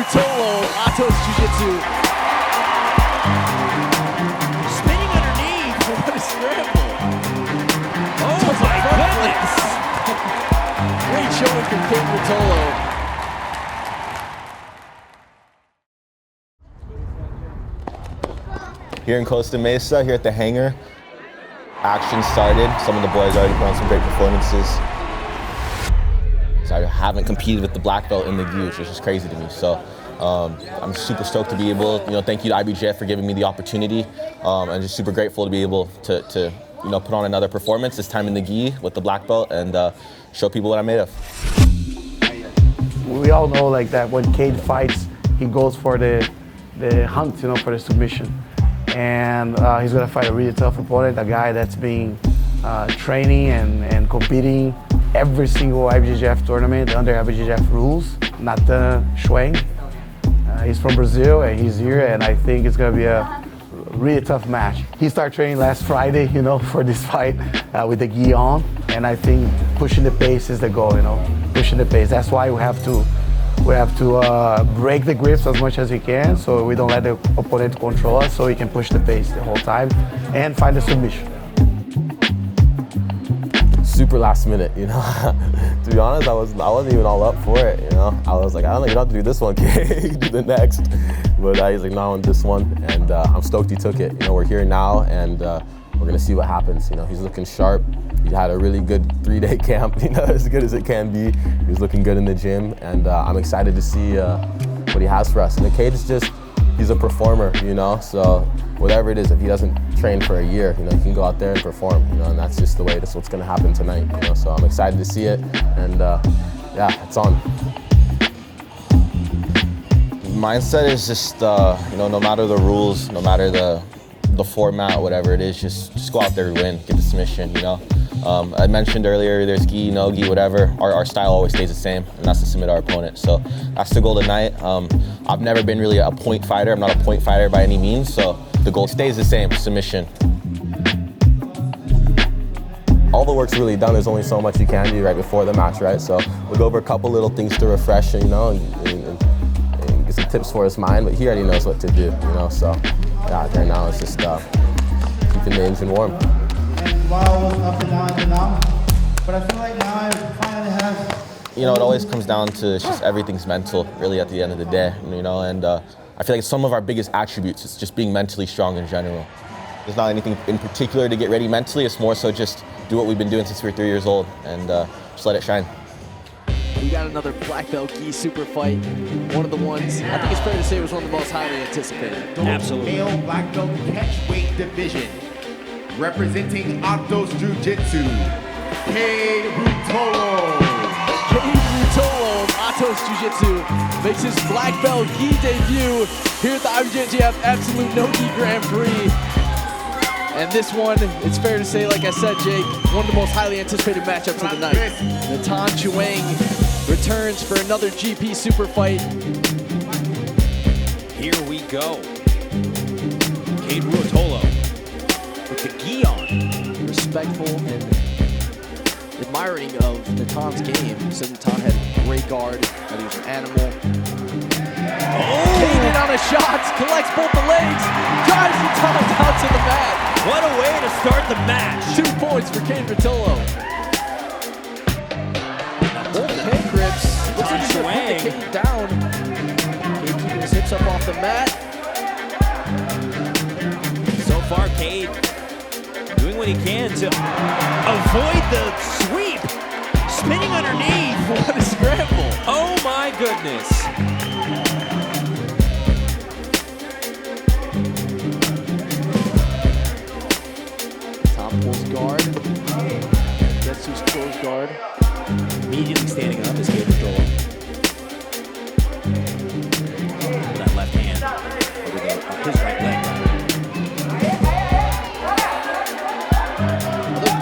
Ruotolo, Atos Jiu-Jitsu. Spinning underneath. What a scramble. Oh my goodness. Great showing from Kade Ruotolo. Here in Costa Mesa, here at the hangar, action started. Some of the boys already put on some great performances. So I haven't competed with the black belt in the gi, which is just crazy to me. So I'm super stoked to be able, thank you to IBJJF for giving me the opportunity. I'm just super grateful to be able to put on another performance, this time in the gi with the black belt, and show people what I'm made of. We all know like that when Kade fights, he goes for the hunt, for the submission. And he's gonna fight a really tough opponent, a guy that's been training and competing every single IBJJF tournament under IBJJF rules, Nathan Schwang. He's from Brazil and he's here, and I think it's gonna be a really tough match. He started training last Friday, for this fight with the gi on, and I think pushing the pace is the goal, pushing the pace. That's why we have to break the grips as much as we can, so we don't let the opponent control us, so we can push the pace the whole time and find the submission. Super last minute, To be honest, I wasn't even all up for it, I was like, I don't think you have to do this one, okay? Do the next. But he's like, no, I want this one, and I'm stoked he took it. We're here now, and we're gonna see what happens. He's looking sharp. He had a really good 3-day camp, as good as it can be. He was looking good in the gym, and I'm excited to see what he has for us. And Kade is he's a performer, so whatever it is, if he doesn't train for a year, he can go out there and perform, and that's just the way that's what's gonna happen tonight, so I'm excited to see it, and yeah, it's on. Mindset is just, no matter the rules, no matter the format, whatever it is, just go out there and win, get the submission, I mentioned earlier, there's gi, no gi, whatever. Our style always stays the same, and that's to submit our opponent. So that's the goal tonight. I've never been really a point fighter. I'm not a point fighter by any means, so the goal stays the same, submission. All the work's really done. There's only so much you can do right before the match, right? So we'll go over a couple little things to refresh, and get some tips for his mind, but he already knows what to do, So yeah, right now it's just keeping the engine warm. And while it was up and down, but I feel like now I finally have... It always comes down to just everything's mental, really, at the end of the day, and I feel like some of our biggest attributes is just being mentally strong in general. There's not anything in particular to get ready mentally, it's more so just do what we've been doing since we were 3 years old, and just let it shine. We got another black belt gi super fight. One of the ones, I think it's fair to say, was one of the most highly anticipated. Absolutely. Male black belt catchweight division. Representing Atos Jiu-Jitsu, Kade Ruotolo. Kade Ruotolo of Atos Jiu-Jitsu makes his black belt gi debut here at the IBJJF Absolute No Gi Grand Prix. And this one, it's fair to say, like I said, Jake, one of the most highly anticipated matchups of the night. Nathan Schwang returns for another GP super fight. Here we go. Kade Ruotolo with the gi on. Respectful and admiring of Nathan's game. Said Nathan had great guard, that he was an animal. Kade in on a shot, collects both the legs, drives Nathan down to the mat. What a way to start the match. 2 points for Kade Ruotolo. Both hand grips. Looks like he's gonna put the Kade down. Kade keeping his hips up off the mat. So far, Kade doing what he can to avoid the sweep. Spinning underneath. What a scramble. Oh my goodness. Tom pulls guard. Gets who's closed guard. Immediately standing up is Kade Ruotolo. With that left hand. Over his right leg.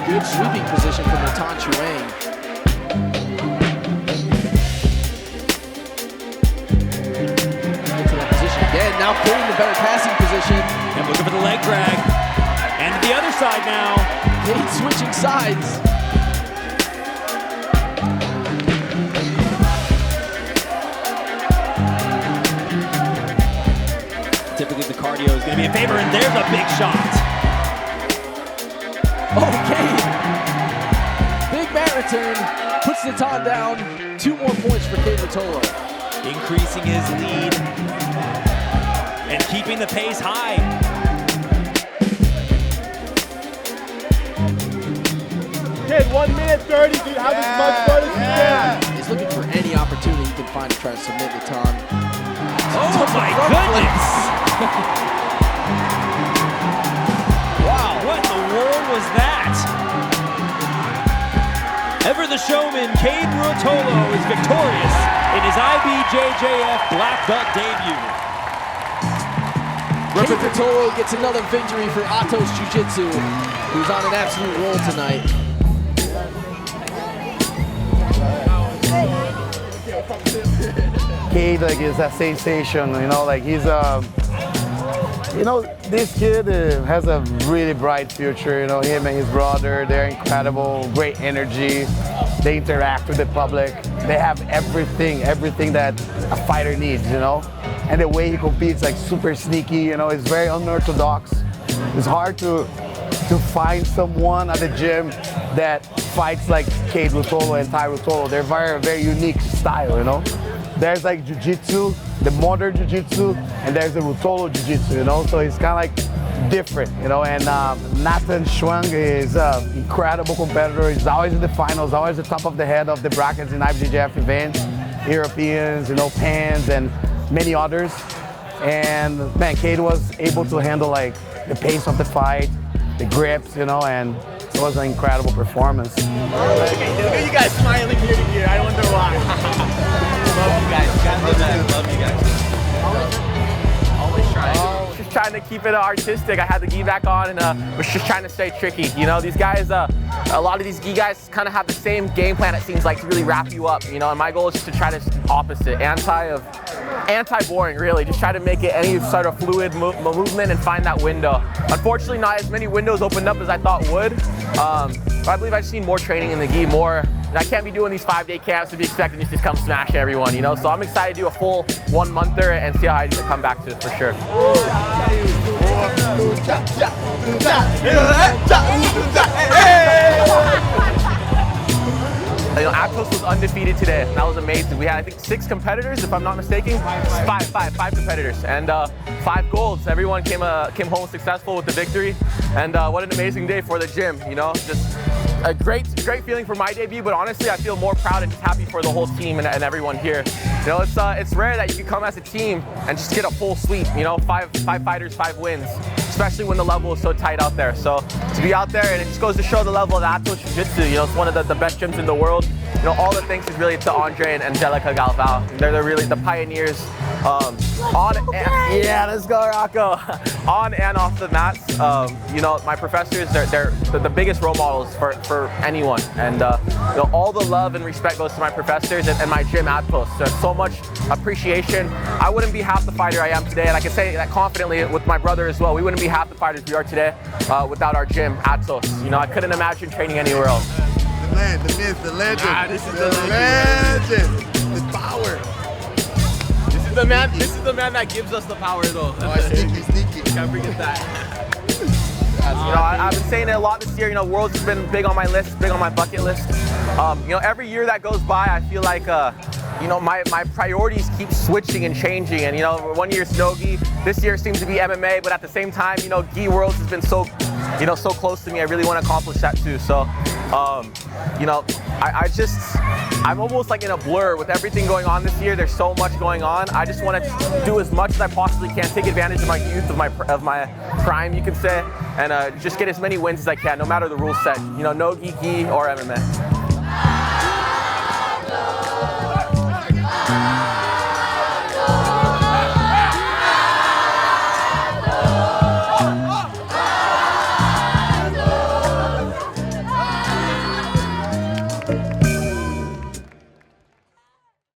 Good sweeping position from Nathan Schwang. Get to that position again. Now putting in the better passing position. And looking for the leg drag. And to the other side now. Kade switching sides. typically the cardio is going to be in favor, and there's a big shot. Okay. Big mat return, puts Natan down. 2 more points for Kade Ruotolo. Increasing his lead and keeping the pace high. Kid, 1 minute 30, dude. Have as much fun as you can. He's looking for any opportunity he can find to try to submit Natan. Oh my goodness! Wow, what in the world was that? Ever the showman, Kade Ruotolo is victorious in his IBJJF black belt debut. Kade Ruotolo gets another victory for Atos Jiu-Jitsu, who's on an absolute roll tonight. Kade, like, is a sensation, you know, like he's you know, this kid has a really bright future, you know, him and his brother, they're incredible, great energy, they interact with the public, they have everything that a fighter needs, you know, and the way he competes, like super sneaky, you know, it's very unorthodox. It's hard to find someone at the gym that fights like Kade Ruotolo and Kade Ruotolo. They're very unique style, you know. There's like jiu-jitsu, the modern jiu-jitsu, and there's the Ruotolo jiu-jitsu, you know, so it's kind of like different, you know, and Nathan Schwang is an incredible competitor. He's always in the finals, always the top of the head of the brackets in IBJJF events, Europeans, you know, Pans, and many others. And man, Kade was able to handle like the pace of the fight, the grips, you know, and it was an incredible performance. Look at you guys smiling ear to ear. I wonder why. Love you guys. Love you guys. Always trying. Just trying to keep it artistic. I had the gi back on and was just trying to stay tricky. You know, these guys, a lot of these gi guys kind of have the same game plan, it seems like, to really wrap you up. You know, and my goal is just to try to opposite, anti-boring, really. Just try to make it any sort of fluid movement and find that window. Unfortunately, not as many windows opened up as I thought would. But I believe I just need more training in the gi, more. And I can't be doing these 5-day camps to be expecting just to come smash everyone, you know? So I'm excited to do a full 1-monther and see how I come back to it for sure. You know, Atos was undefeated today, and that was amazing. We had, I think, 6 competitors, if I'm not mistaken. Five competitors, and 5 golds. Everyone came home successful with the victory, and what an amazing day for the gym. You know, just a great feeling for my debut. But honestly, I feel more proud and just happy for the whole team and everyone here. You know, it's rare that you can come as a team and just get a full sweep. You know, 5 fighters, 5 wins. Especially when the level is so tight out there. So to be out there, and it just goes to show the level of Atos Jiu-Jitsu. You know, it's one of the best gyms in the world. You know, all the thanks is really to Andre and Angelica Galvao. They're really the pioneers yeah, let's go Rocco. On and off the mats. You know, my professors, they're the biggest role models for anyone. And you know, all the love and respect goes to my professors and my gym Atos. So much appreciation. I wouldn't be half the fighter I am today, and I can say that confidently with my brother as well. We wouldn't be half the fighters we are today without our gym Atos. You know, I couldn't imagine training anywhere else. The man, the myth, the legend. Ah, this is the legend. The power. This is the man that gives us the power, though. Oh, sneaky. Can't forget that. You know, I've been saying it a lot this year. You know, Worlds has been big on my list, big on my bucket list. You know, every year that goes by, I feel like, you know, my priorities keep switching and changing. And, you know, one year it's no-gi, this year it seems to be MMA, but at the same time, you know, gi Worlds has been so, you know, so close to me. I really want to accomplish that too. So, you know, I'm almost like in a blur with everything going on this year. There's so much going on. I just want to do as much as I possibly can, take advantage of my youth, of my prime, you can say, and just get as many wins as I can, no matter the rule set. You know, no gi or MMA.